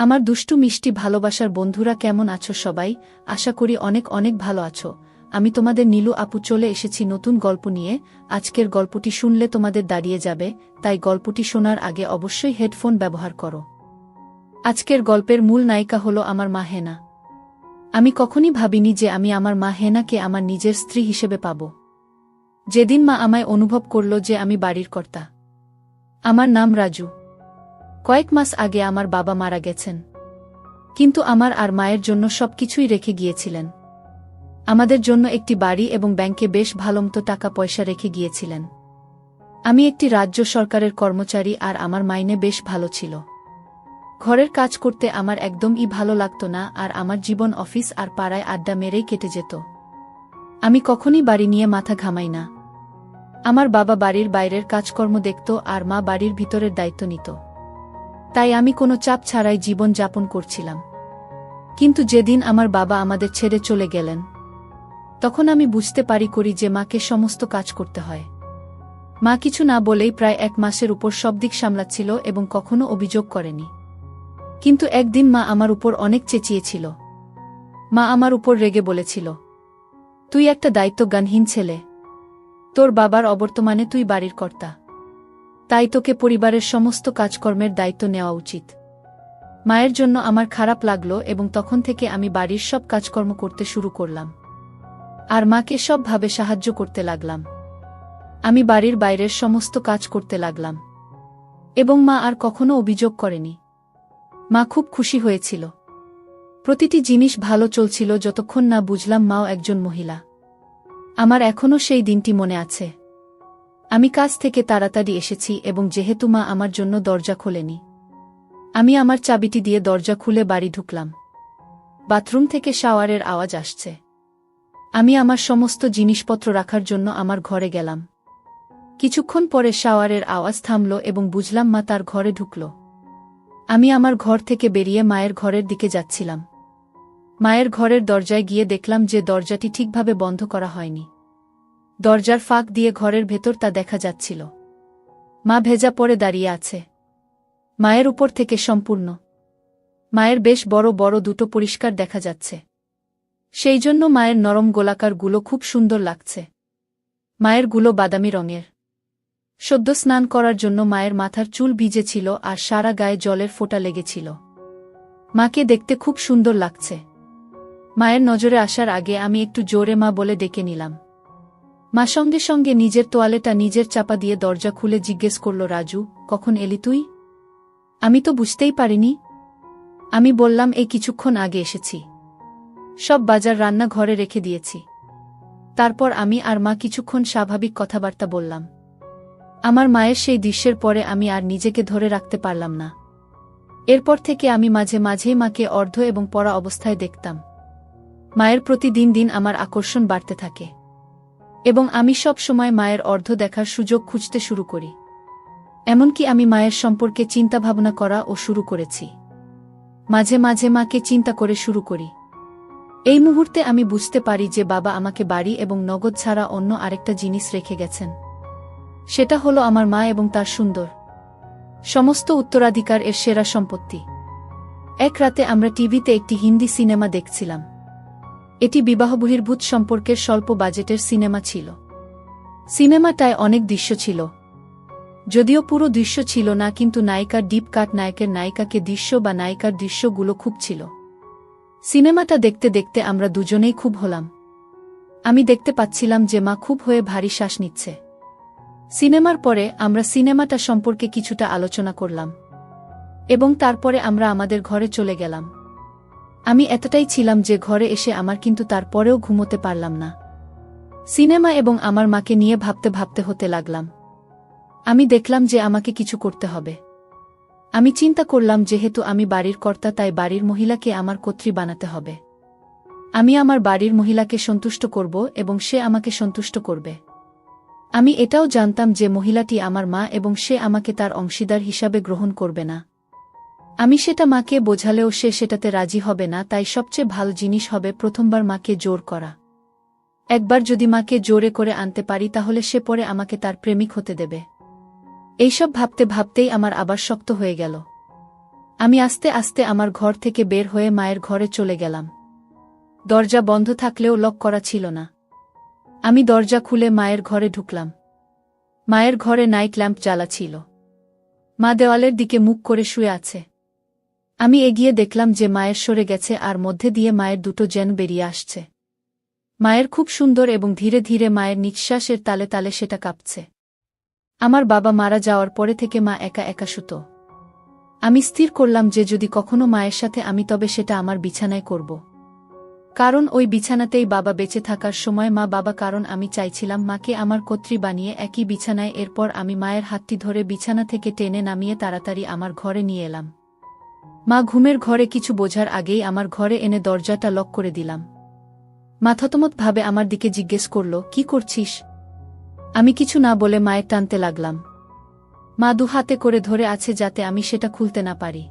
আমার দুষ্টু মিষ্টি ভালোবাসার বন্ধুরা কেমন আছো সবাই? আশা করি অনেক অনেক ভালো আছো। আমি তোমাদের নীলু আপু চলে এসেছি নতুন গল্প নিয়ে। আজকের গল্পটি শুনলে তোমাদের দাঁড়িয়ে যাবে, তাই গল্পটি শোনার আগে অবশ্যই হেডফোন ব্যবহার করো। আজকের গল্পের মূল নায়িকা হলো আমার মা হেনা। আমি কখনই ভাবিনি যে আমি আমার মা হেনাকে আমার নিজের স্ত্রী হিসেবে পাব। যেদিন মা আমায় অনুভব করল যে আমি বাড়ির কর্তা। আমার নাম রাজু। কয়েক মাস আগে আমার বাবা মারা গেছেন, কিন্তু আমার আর মায়ের জন্য সবকিছুই রেখে গিয়েছিলেন। আমাদের জন্য একটি বাড়ি এবং ব্যাংকে বেশ ভালোমতো টাকা পয়সা রেখে গিয়েছিলেন। আমি একটি রাজ্য সরকারের কর্মচারী আর আমার মাইনে বেশ ভালো ছিল। ঘরের কাজ করতে আমার একদমই ভালো লাগতো না, আর আমার জীবন অফিস আর পাড়ায় আড্ডা মেরেই কেটে যেত। আমি কখনই বাড়ি নিয়ে মাথা ঘামাই না। আমার বাবা বাড়ির বাইরের কাজকর্ম দেখত আর মা বাড়ির ভিতরের দায়িত্ব নিত। তাই আমি কোনো চাপ ছাড়াই জীবন যাপন করছিলাম। কিন্তু যেদিন আমার বাবা আমাদের ছেড়ে চলে গেলেন, তখন আমি বুঝতে করি যে মাকে সমস্ত কাজ করতে হয়। মা কিছু না বলেই প্রায় 1 মাসের উপর সব দিক সামলাচ্ছিল এবং কখনো অভিযোগ করেনি। কিন্তু একদিন মা আমার উপর অনেক চেঁচিয়েছিল। মা আমার উপর রেগে বলেছিল, তুই একটা দায়িত্বজ্ঞানহীন ছেলে। তোর বাবার অবর্তমানে তুই বাড়ির কর্তা, তাই তোকে পরিবারের সমস্ত কাজকর্মের দায়িত্ব নেওয়া উচিত। মায়ের জন্য আমার খারাপ লাগলো এবং তখন থেকে আমি বাড়ির সব কাজকর্ম করতে শুরু করলাম আর মাকে সবভাবে সাহায্য করতে লাগলাম। আমি বাড়ির বাইরের সমস্ত কাজ করতে লাগলাম এবং মা আর কখনো অভিযোগ করেনি। মা খুব খুশি হয়েছিল। প্রতিটি জিনিস ভালো চলছিল যতক্ষণ না বুঝলাম মাও একজন মহিলা। আমার এখনও সেই দিনটি মনে আছে। আমি কাজ থেকে তাড়াতাড়ি এসেছি এবং যেহেতু মা আমার জন্য দরজা খোলেনি, আমি আমার চাবিটি দিয়ে দরজা খুলে বাড়ি ঢুকলাম। বাথরুম থেকে শাওয়ারের আওয়াজ আসছে। আমি আমার সমস্ত জিনিসপত্র রাখার জন্য আমার ঘরে গেলাম। কিছুক্ষণ পরে শাওয়ারের আওয়াজ থামল এবং বুঝলাম মা তার ঘরে ঢুকল। আমি আমার ঘর থেকে বেরিয়ে মায়ের ঘরের দিকে যাচ্ছিলাম। মায়ের ঘরের দরজায় গিয়ে দেখলাম যে দরজাটি ঠিকভাবে বন্ধ করা হয়নি। দরজার ফাঁক দিয়ে ঘরের ভেতর তা দেখা যাচ্ছিল। মা ভেজা পরে দাঁড়িয়ে আছে, মায়ের উপর থেকে সম্পূর্ণ। মায়ের বেশ বড় বড় দুটো পরিষ্কার দেখা যাচ্ছে, সেই জন্য মায়ের নরম গোলাকার গুলো খুব সুন্দর লাগছে। মায়ের গুলো বাদামি রঙের। সদ্য স্নান করার জন্য মায়ের মাথার চুল ভিজে ছিল আর সারা গায়ে জলের ফোঁটা লেগেছিল। মাকে দেখতে খুব সুন্দর লাগছে। মায়ের নজরে আসার আগে আমি একটু জোরে মা বলে ডেকে নিলাম। মা সঙ্গে সঙ্গে নিজের তোয়ালেটা নিজের চাপা দিয়ে দরজা খুলে জিজ্ঞেস করল, রাজু, কখন এলি তুই? আমি তো বুঝতেই পারিনি। আমি বললাম, এই কিছুক্ষণ আগে এসেছি। সব বাজার রান্না ঘরে রেখে দিয়েছি। তারপর আমি আর মা কিছুক্ষণ স্বাভাবিক কথাবার্তা বললাম। আমার মায়ের সেই দৃশ্যের পরে আমি আর নিজেকে ধরে রাখতে পারলাম না। এরপর থেকে আমি মাঝে মাঝেই মাকে অর্ধ এবং পড়া অবস্থায় দেখতাম। মায়ের প্রতি দিন দিন আমার আকর্ষণ বাড়তে থাকে এবং আমি সব সময় মায়ের অর্ধ দেখার সুযোগ খুঁজতে শুরু করি। এমনকি আমি মায়ের সম্পর্কে চিন্তাভাবনা করা ও শুরু করেছি। মাঝে মাঝে মাকে চিন্তা করে শুরু করি। এই মুহূর্তে আমি বুঝতে পারি যে বাবা আমাকে বাড়ি এবং নগদ ছাড়া অন্য আরেকটা জিনিস রেখে গেছেন। সেটা হলো আমার মা এবং তার সুন্দর সমস্ত উত্তরাধিকার এর সেরা সম্পত্তি। এক রাতে আমরা টিভিতে একটি হিন্দি সিনেমা দেখছিলাম। এটি বিবাহবহির্ভূত সম্পর্কের স্বল্প বাজেটের সিনেমা ছিল। সিনেমাটায় অনেক দৃশ্য ছিল, যদিও পুরো দৃশ্য ছিল না, কিন্তু নায়িকার ডিপ কাট, নায়কের নায়িকাকে দৃশ্য বা নায়িকার দৃশ্যগুলো খুব ছিল। সিনেমাটা দেখতে দেখতে আমরা দুজনেই খুব হলাম। আমি দেখতে পাচ্ছিলাম যে মা খুব হয়ে ভারী শ্বাস নিচ্ছে। সিনেমার পরে আমরা সিনেমাটা সম্পর্কে কিছুটা আলোচনা করলাম এবং তারপরে আমরা আমাদের ঘরে চলে গেলাম। আমি এতটাই ছিলাম যে ঘরে এসে আমার কিন্তু তারপরেও ঘুমোতে পারলাম না। সিনেমা এবং আমার মাকে নিয়ে ভাবতে ভাবতে হতে লাগলাম। আমি দেখলাম যে আমাকে কিছু করতে হবে। আমি চিন্তা করলাম, যেহেতু আমি বাড়ির কর্তা, তাই বাড়ির মহিলাকে আমার কর্ত্রী বানাতে হবে। আমি আমার বাড়ির মহিলাকে সন্তুষ্ট করব এবং সে আমাকে সন্তুষ্ট করবে। আমি এটাও জানতাম যে মহিলাটি আমার মা এবং সে আমাকে তার অংশীদার হিসাবে গ্রহণ করবে না। আমি সেটা মাকে বোঝালেও সে সেটাতে রাজি হবে না, তাই সবচেয়ে ভালো জিনিস হবে প্রথমবার মাকে জোর করা। একবার যদি মাকে জোরে করে আনতে পারি তাহলে সে পরে আমাকে তার প্রেমিক হতে দেবে। এইসব ভাবতে ভাবতেই আমার আবার শক্ত হয়ে গেল। আমি আস্তে আস্তে আমার ঘর থেকে বের হয়ে মায়ের ঘরে চলে গেলাম। দরজা বন্ধ থাকলেও লক করা ছিল না। আমি দরজা খুলে মায়ের ঘরে ঢুকলাম। মায়ের ঘরে নাইট ল্যাম্প জ্বালা ছিল। মা দেওয়ালের দিকে মুখ করে শুয়ে আছে। আমি এগিয়ে দেখলাম যে মায়ের সরে গেছে আর মধ্যে দিয়ে মায়ের দুটো জেন বেরিয়ে আসছে। মায়ের খুব সুন্দর এবং ধীরে ধীরে মায়ের নিঃশ্বাসের তালে তালে সেটা কাঁপছে। আমার বাবা মারা যাওয়ার পরে থেকে মা একা একা শুতো। আমি স্থির করলাম যে যদি কখনো মায়ের সাথে আমি তবে সেটা আমার বিছানায় করব। কারণ ওই বিছানাতেই বাবা বেঁচে থাকার সময় মা বাবা, কারণ আমি চাইছিলাম মাকে আমার কর্ত্রী বানিয়ে একই বিছানায়। এরপর আমি মায়ের হাতটি ধরে বিছানা থেকে টেনে নামিয়ে তাড়াতাড়ি আমার ঘরে নিয়ে এলাম। মা ঘুমের ঘরে কিছু বোঝার আগেই আমার ঘরে এনে দরজাটা লক করে দিলাম। মা থতমতভাবে আমার দিকে জিজ্ঞেস করল, কি করছিস? আমি কিছু না বলে মায়ের টানতে লাগলাম। মা দু হাতে করে ধরে আছে যাতে আমি সেটা খুলতে না পারি।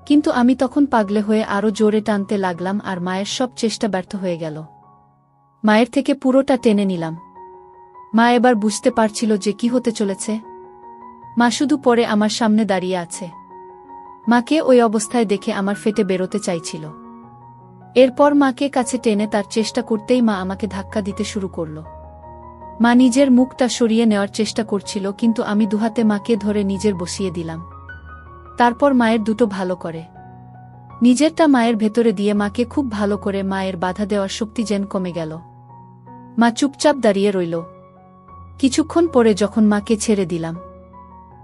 কিন্তু আমি তখন পাগলে হয়ে আরও জোরে টানতে লাগলাম আর মায়ের সব চেষ্টা ব্যর্থ হয়ে গেল। মায়ের থেকে পুরোটা টেনে নিলাম। মা এবার বুঝতে পারছিল যে কি হতে চলেছে। মা শুধু পরে আমার সামনে দাঁড়িয়ে আছে। মাকে ওই অবস্থায় দেখে আমার ফেটে বেরোতে চাইছিল। এরপর মাকে কাছে টেনে তার চেষ্টা করতেই মা আমাকে ধাক্কা দিতে শুরু করল। মা নিজের মুখটা সরিয়ে নেওয়ার চেষ্টা করছিল, কিন্তু আমি দুহাতে মাকে ধরে নিজের বসিয়ে দিলাম। তারপর মায়ের দুটো ভালো করে নিজেরটা মায়ের ভেতরে দিয়ে মাকে খুব ভালো করে মায়ের বাধা দেওয়ার শক্তি যেন কমে গেল। মা চুপচাপ দাঁড়িয়ে রইল। কিছুক্ষণ পরে যখন মাকে ছেড়ে দিলাম,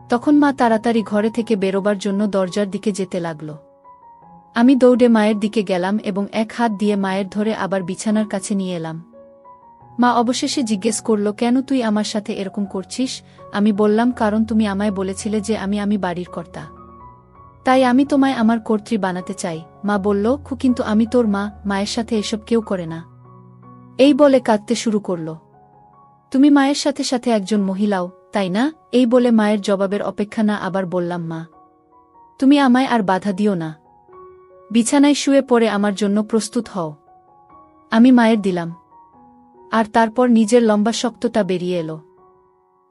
তখন মা তাড়াতাড়ি ঘরে থেকে বেরোবার জন্য দরজার দিকে যেতে লাগল। আমি দৌড়ে মায়ের দিকে গেলাম এবং এক হাত দিয়ে মায়ের ধরে আবার বিছানার কাছে নিয়ে এলাম। মা অবশেষে জিজ্ঞেস করল, কেন তুই আমার সাথে এরকম করছিস? আমি বললাম, কারণ তুমি আমায় বলেছিলে যে আমি বাড়ির কর্তা, তাই আমি তোমায় আমার কর্ত্রী বানাতে চাই। মা বলল, কিন্তু আমি তোর মা, মায়ের সাথে এসব কেউ করে না। এই বলে কাঁদতে শুরু করল। তুমি মায়ের সাথে সাথে একজন মহিলাও, তাই না? এই বলে মায়ের জবাবের অপেক্ষা না আবার বললাম, মা তুমি আমায় আর বাধা দিও না। বিছানায় শুয়ে পড়ে আমার জন্য প্রস্তুত হও। আমি মায়ের দিলাম। আর তারপর নিজের লম্বা শক্তটা বেরিয়ে এলো।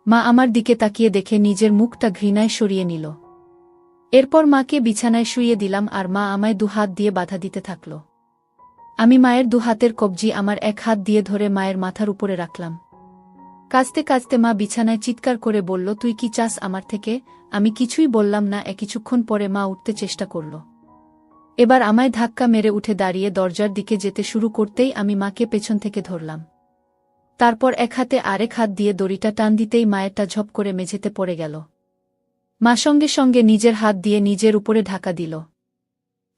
মা আমার দিকে তাকিয়ে দেখে নিজের মুখটা ঘৃণায় সরিয়ে নিল। এরপর মাকে বিছানায় শুইয়ে দিলাম আর মা আমায় দু হাত দিয়ে বাধা দিতে থাকল। আমি মায়ের দু হাতের কবজি আমার এক হাত দিয়ে ধরে মায়ের মাথার উপরে রাখলাম। কাঁদতে কাঁদতে মা বিছানায় চিৎকার করে বলল, তুই কি চাস আমার থেকে? আমি কিছুই বললাম না। কিছুক্ষণ পরে মা উঠতে চেষ্টা করল। এবার আমায় ধাক্কা মেরে উঠে দাঁড়িয়ে দরজার দিকে যেতে শুরু করতেই আমি মাকে পেছন থেকে ধরলাম। তারপর এক হাতে আরেক হাত দিয়ে দড়িটা টান দিতেই মায়েরটা ঝপ করে মেঝেতে পড়ে গেল। মা সঙ্গে সঙ্গে নিজের হাত দিয়ে নিজের উপরে ঢাকা দিল।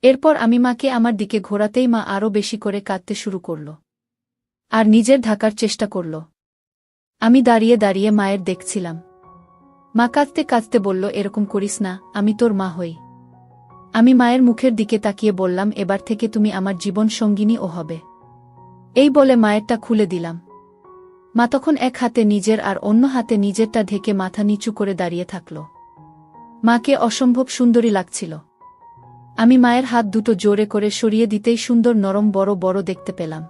এরপর আমি মাকে আমার দিকে ঘোরাতেই মা আরও বেশি করে কাঁদতে শুরু করল আর নিজের ঢাকার চেষ্টা করল। আমি দাঁড়িয়ে দাঁড়িয়ে মায়ের দেখছিলাম। মা কাঁদতে কাঁদতে বলল, এরকম করিস না, আমি তোর মা হই। আমি মায়ের মুখের দিকে তাকিয়ে বললাম, এবার থেকে তুমি আমার জীবন সঙ্গিনী ও হবে। এই বলে মায়েরটা খুলে দিলাম। মা তখন এক হাতে নিজের আর অন্য হাতে নিজেরটা ঢেকে মাথা নিচু করে দাঁড়িয়ে থাকল। মাকে অসম্ভব সুন্দরী লাগছিল। আমি মায়ের হাত দুটো জোরে করে সরিয়ে দিতেই সুন্দর নরম বড় বড় দেখতে পেলাম।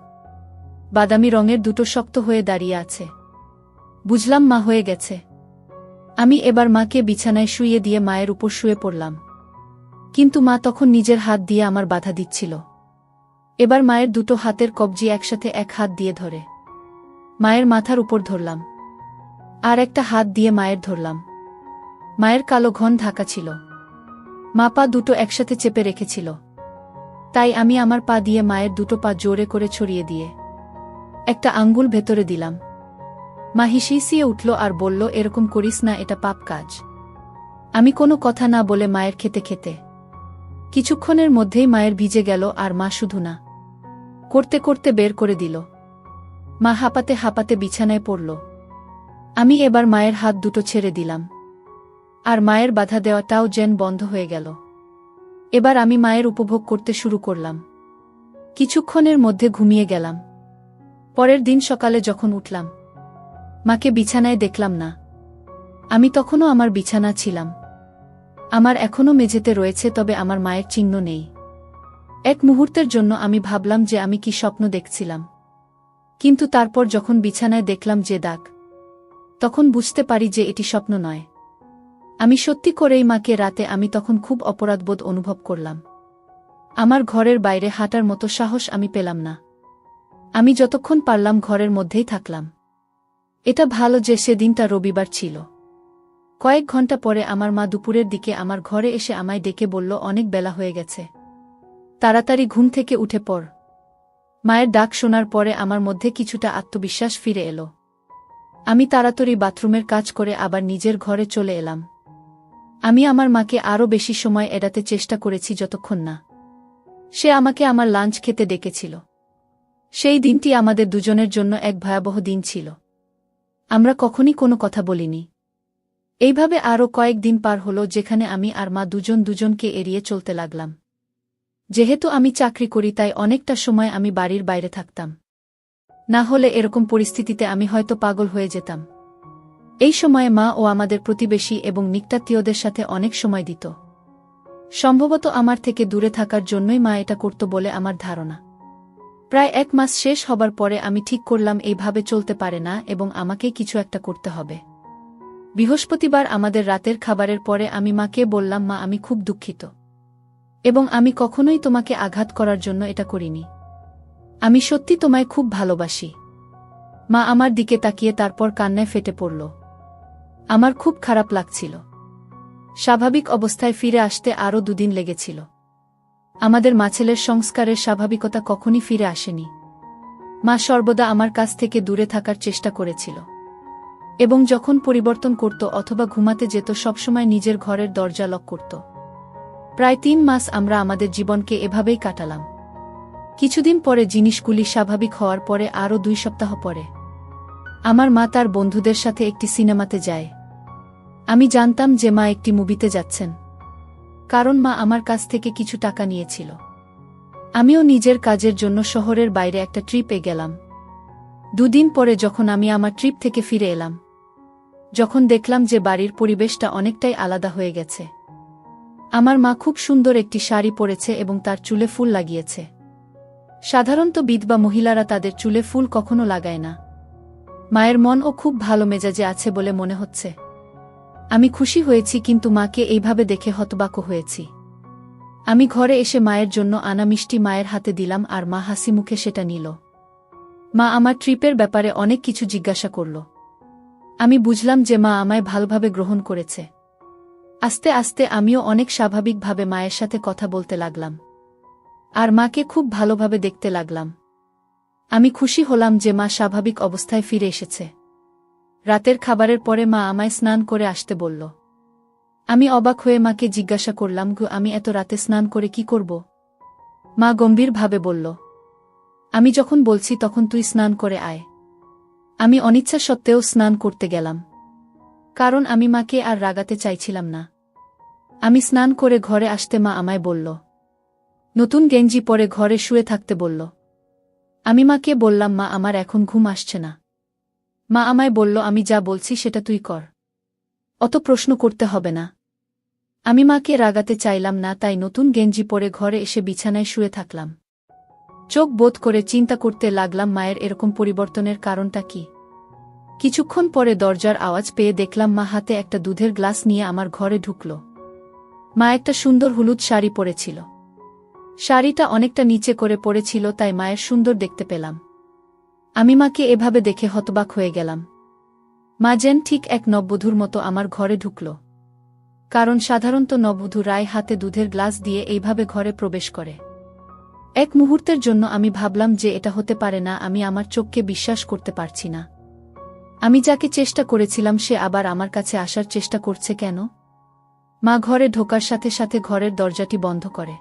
বাদামি রঙের দুটো শক্ত হয়ে দাঁড়িয়ে আছে। বুঝলাম মা হয়ে গেছে। আমি এবার মাকে বিছানায় শুইয়ে দিয়ে মায়ের উপর শুয়ে পড়লাম। কিন্তু মা তখন নিজের হাত দিয়ে আমার বাধা দিচ্ছিল। এবার মায়ের দুটো হাতের কবজি একসাথে এক হাত দিয়ে ধরে মায়ের মাথার উপর ধরলাম, আর একটা হাত দিয়ে মায়ের ধরলাম। মায়ের কালো ঘন ঢাকা ছিল। মা পা দুটো একসাথে চেপে রেখেছিল, তাই আমি আমার পা দিয়ে মায়ের দুটো পা জোরে করে ছড়িয়ে দিয়ে একটা আঙ্গুল ভেতরে দিলাম। মা হিসিয়ে উঠল আর বলল, এরকম করিস না, এটা পাপ কাজ। আমি কোনো কথা না বলে মায়ের খেতে খেতে কিছুক্ষণের মধ্যেই মায়ের ভিজে গেল আর মা শুধু না করতে করতে বের করে দিল। মা হাঁপাতে হাঁপাতে বিছানায় পড়ল। আমি এবার মায়ের হাত দুটো ছেড়ে দিলাম আর মায়ের বাধা দেওয়াটাও যেন বন্ধ হয়ে গেল। এবার আমি মায়ের উপভোগ করতে শুরু করলাম। কিছুক্ষণের মধ্যে ঘুমিয়ে গেলাম। পরের দিন সকালে যখন উঠলাম, মাকে বিছানায় দেখলাম না। আমি তখনও আমার বিছানা ছিলাম। আমার এখনও মেঝেতে রয়েছে, তবে আমার মায়ের চিহ্ন নেই। এক মুহূর্তের জন্য আমি ভাবলাম যে আমি কি স্বপ্ন দেখছিলাম, কিন্তু তারপর যখন বিছানায় দেখলাম যে দাগ, তখন বুঝতে পারি যে এটি স্বপ্ন নয়। আমি সত্যি করেই মাকে রাতে আমি তখন খুব অপরাধবোধ অনুভব করলাম। আমার ঘরের বাইরে হাঁটার মতো সাহস আমি পেলাম না। আমি যতক্ষণ পারলাম ঘরের মধ্যেই থাকলাম। এটা ভালো যে সেদিনটা রবিবার ছিল। কয়েক ঘন্টা পরে আমার মা দুপুরের দিকে আমার ঘরে এসে আমায় ডেকে বলল, অনেক বেলা হয়ে গেছে, তাড়াতাড়ি ঘুম থেকে উঠে পড়। মায়ের ডাক শোনার পরে আমার মধ্যে কিছুটা আত্মবিশ্বাস ফিরে এলো। আমি তাড়াতাড়ি বাথরুমের কাজ করে আবার নিজের ঘরে চলে এলাম। আমি আমার মাকে আরও বেশি সময় এড়াতে চেষ্টা করেছি যতক্ষণ না সে আমাকে আমার লাঞ্চ খেতে ডেকেছিল। সেই দিনটি আমাদের দুজনের জন্য এক ভয়াবহ দিন ছিল। আমরা কখনই কোনো কথা বলিনি। এইভাবে আরও কয়েক দিন পার হলো, যেখানে আমি আর মা দুজনকে এড়িয়ে চলতে লাগলাম। যেহেতু আমি চাকরি করি তাই অনেকটা সময় আমি বাড়ির বাইরে থাকতাম। না হলে এরকম পরিস্থিতিতে আমি হয়তো পাগল হয়ে যেতাম। এই সময়ে মা ও আমাদের প্রতিবেশী এবং নিকটাত্মীয়দের সাথে অনেক সময় দিত। সম্ভবত আমার থেকে দূরে থাকার জন্যই মা এটা করত বলে আমার ধারণা। প্রায় 1 মাস শেষ হবার পরে আমি ঠিক করলাম এইভাবে চলতে পারে না এবং আমাকে কিছু একটা করতে হবে। বৃহস্পতিবার আমাদের রাতের খাবারের পরে আমি মাকে বললাম, মা, আমি খুব দুঃখিত এবং আমি কখনোই তোমাকে আঘাত করার জন্য এটা করিনি। আমি সত্যি তোমায় খুব ভালোবাসি। মা আমার দিকে তাকিয়ে তারপর কান্নায় ফেটে পড়ল। আমার খুব খারাপ লাগছিল। স্বাভাবিক অবস্থায় ফিরে আসতে আরও 2 দিন লেগেছিল। আমাদের ছেলের সংস্কারের স্বাভাবিকতা কখনই ফিরে আসেনি। মা সর্বদা আমার কাছ থেকে দূরে থাকার চেষ্টা করেছিল এবং যখন পরিবর্তন করত অথবা ঘুমাতে যেত সবসময় নিজের ঘরের দরজা লক করত। প্রায় 3 মাস আমরা আমাদের জীবনকে এভাবেই কাটালাম। কিছুদিন পরে জিনিসগুলি স্বাভাবিক হওয়ার পরে আরও 2 সপ্তাহ পরে আমার মা তার বন্ধুদের সাথে একটি সিনেমাতে যায়। আমি জানতাম যে মা একটি মুভিতে যাচ্ছেন, কারণ মা আমার কাছ থেকে কিছু টাকা নিয়েছিল। আমিও নিজের কাজের জন্য শহরের বাইরে একটা ট্রিপে গেলাম। 2 দিন পরে যখন আমি আমার ট্রিপ থেকে ফিরে এলাম, যখন দেখলাম যে বাড়ির পরিবেশটা অনেকটাই আলাদা হয়ে গেছে। আমার মা খুব সুন্দর একটি শাড়ি পরেছে এবং তার চুলে ফুল লাগিয়েছে। সাধারণত বিধবা মহিলারা তাদের চুলে ফুল কখনো লাগায় না। মায়ের মনও খুব ভালো মেজাজে আছে বলে মনে হচ্ছে। আমি খুশি হয়েছি, কিন্তু মাকে এইভাবে দেখে হতবাক হয়েছি। আমি ঘরে এসে মায়ের জন্য আনা মিষ্টি মায়ের হাতে দিলাম আর মা হাসি মুখে সেটা নিল। মা আমার ট্রিপের ব্যাপারে অনেক কিছু জিজ্ঞাসা করল। আমি বুঝলাম যে মা আমায় ভালোভাবে গ্রহণ করেছে। আস্তে আস্তে আমিও অনেক স্বাভাবিকভাবে মায়ের সাথে কথা বলতে লাগলাম আর মাকে খুব ভালোভাবে দেখতে লাগলাম। আমি খুশি হলাম যে মা স্বাভাবিক অবস্থায় ফিরে এসেছে। রাতের খাবারের পরে মা আমায় স্নান করে আসতে বলল। আমি অবাক হয়ে মাকে জিজ্ঞাসা করলাম, আমি এত রাতে স্নান করে কি করব? মা গম্ভীরভাবে বলল, আমি যখন বলছি তখন তুই স্নান করে আয়। আমি অনিচ্ছা সত্ত্বেও স্নান করতে গেলাম, কারণ আমি মাকে আর রাগাতে চাইছিলাম না। আমি স্নান করে ঘরে আসতে মা আমায় বলল, নতুন গেঞ্জি পরে ঘরে শুয়ে থাকতে বলল। আমি মাকে বললাম, মা, আমার এখন ঘুম আসছে না। মা আমায় বলল, আমি যা বলছি সেটা তুই কর, অত প্রশ্ন করতে হবে না। আমি মাকে রাগাতে চাইলাম না, তাই নতুন গেঞ্জি পরে ঘরে এসে বিছানায় শুয়ে থাকলাম। চোখ বোধ করে চিন্তা করতে লাগলাম মায়ের এরকম পরিবর্তনের কারণটা কি। কিছুক্ষণ পরে দরজার আওয়াজ পেয়ে দেখলাম মা হাতে একটা দুধের গ্লাস নিয়ে আমার ঘরে ঢুকল। মা একটা সুন্দর হলুদ শাড়ি পরেছিল। শাড়িটা অনেকটা নিচে করে পড়েছিল, তাই মায়ের সুন্দর দেখতে পেলাম। আমি মাকে এভাবে দেখে হতবাক হয়ে গেলাম। মা যেন ঠিক এক নববধূর মতো আমার ঘরে ঢুকল, কারণ সাধারণত নববধূ রায় হাতে দুধের গ্লাস দিয়ে এইভাবে ঘরে প্রবেশ করে। এক মুহূর্তের জন্য আমি ভাবলাম যে এটা হতে পারে না। আমি আমার চোখকে বিশ্বাস করতে পারছি না। আমি যাকে চেষ্টা করেছিলাম সে আবার আমার কাছে আসার চেষ্টা করছে কেন? মা ঘরে ঢোকার সাথে সাথে ঘরের দরজাটি বন্ধ করে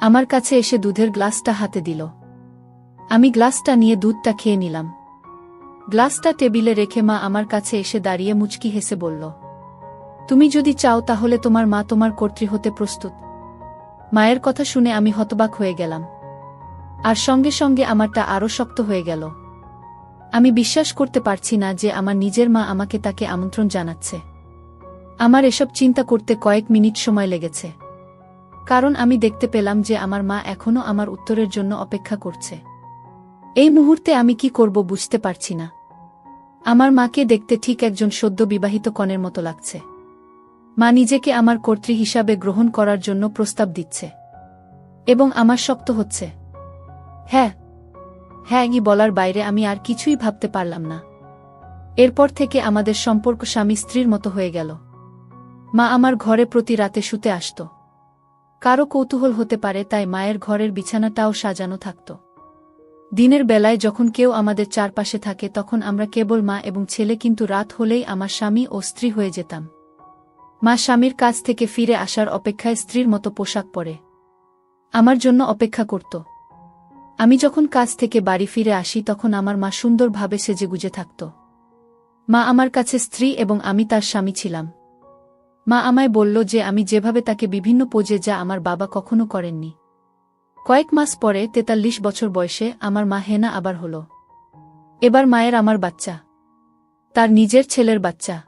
আমার কাছে এসে দুধের গ্লাসটা হাতে দিল। আমি গ্লাসটা নিয়ে দুধটা খেয়ে নিলাম। গ্লাসটা টেবিলে রেখে মা আমার কাছে এসে দাঁড়িয়ে মুচকি হেসে বলল, তুমি যদি চাও তাহলে তোমার মা তোমার কর্ত্রী হতে প্রস্তুত। মায়ের কথা শুনে আমি হতবাক হয়ে গেলাম, আর সঙ্গে সঙ্গে আমারটা আরও শক্ত হয়ে গেল। আমি বিশ্বাস করতে পারছি না যে আমার নিজের মা আমাকে তাকে আমন্ত্রণ জানাচ্ছে। আমার এসব চিন্তা করতে কয়েক মিনিট সময় লেগেছে, কারণ আমি দেখতে পেলাম যে আমার মা এখনও আমার উত্তরের জন্য অপেক্ষা করছে। এই মুহূর্তে আমি কি করব বুঝতে পারছি না। আমার মাকে দেখতে ঠিক একজন সদ্য বিবাহিত কনের মতো লাগছে। মা নিজেকে আমার কর্ত্রী হিসাবে গ্রহণ করার জন্য প্রস্তাব দিচ্ছে। এবং আমার শক্ত হচ্ছে। হ্যাঁ হ্যাঁ বলার বাইরে আমি আর কিছুই ভাবতে পারলাম না। এরপর থেকে আমাদের সম্পর্ক স্বামী স্ত্রীর মতো হয়ে গেল। মা আমার ঘরে প্রতি রাতে শুতে আসত। কারো কৌতূহল হতে পারে তাই মায়ের ঘরের বিছানাটাও সাজানো থাকত। দিনের বেলায় যখন কেউ আমাদের চারপাশে থাকে তখন আমরা কেবল মা এবং ছেলে, কিন্তু রাত হলেই আমার স্বামী ও স্ত্রী হয়ে যেতাম। মা স্বামীর কাছ থেকে ফিরে আসার অপেক্ষায় স্ত্রীর মতো পোশাক পরে আমার জন্য অপেক্ষা করত। আমি যখন কাজ থেকে বাড়ি ফিরে আসি তখন আমার মা সুন্দরভাবে সেজেগুজে থাকত। মা আমার কাছে স্ত্রী এবং আমি তার স্বামী ছিলাম। মা আমায় বলল যে আমি যেভাবে তাকে বিভিন্ন পোজে, যা আমার বাবা কখনো করেননি। কয়েক মাস পরে ৪৩ বছর বয়সে আমার মা হেনা আবার হল। এবার মায়ের আমার বাচ্চা, তার নিজের ছেলের বাচ্চা।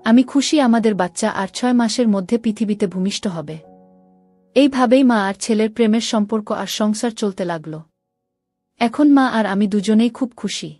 আমি খুশি, আমাদের বাচ্চা আর ৬ মাসের মধ্যে পৃথিবীতে ভূমিষ্ঠ হবে। এইভাবেই মা আর ছেলের প্রেমের সম্পর্ক আর সংসার চলতে লাগল। এখন মা আর আমি দুজনেই খুব খুশি।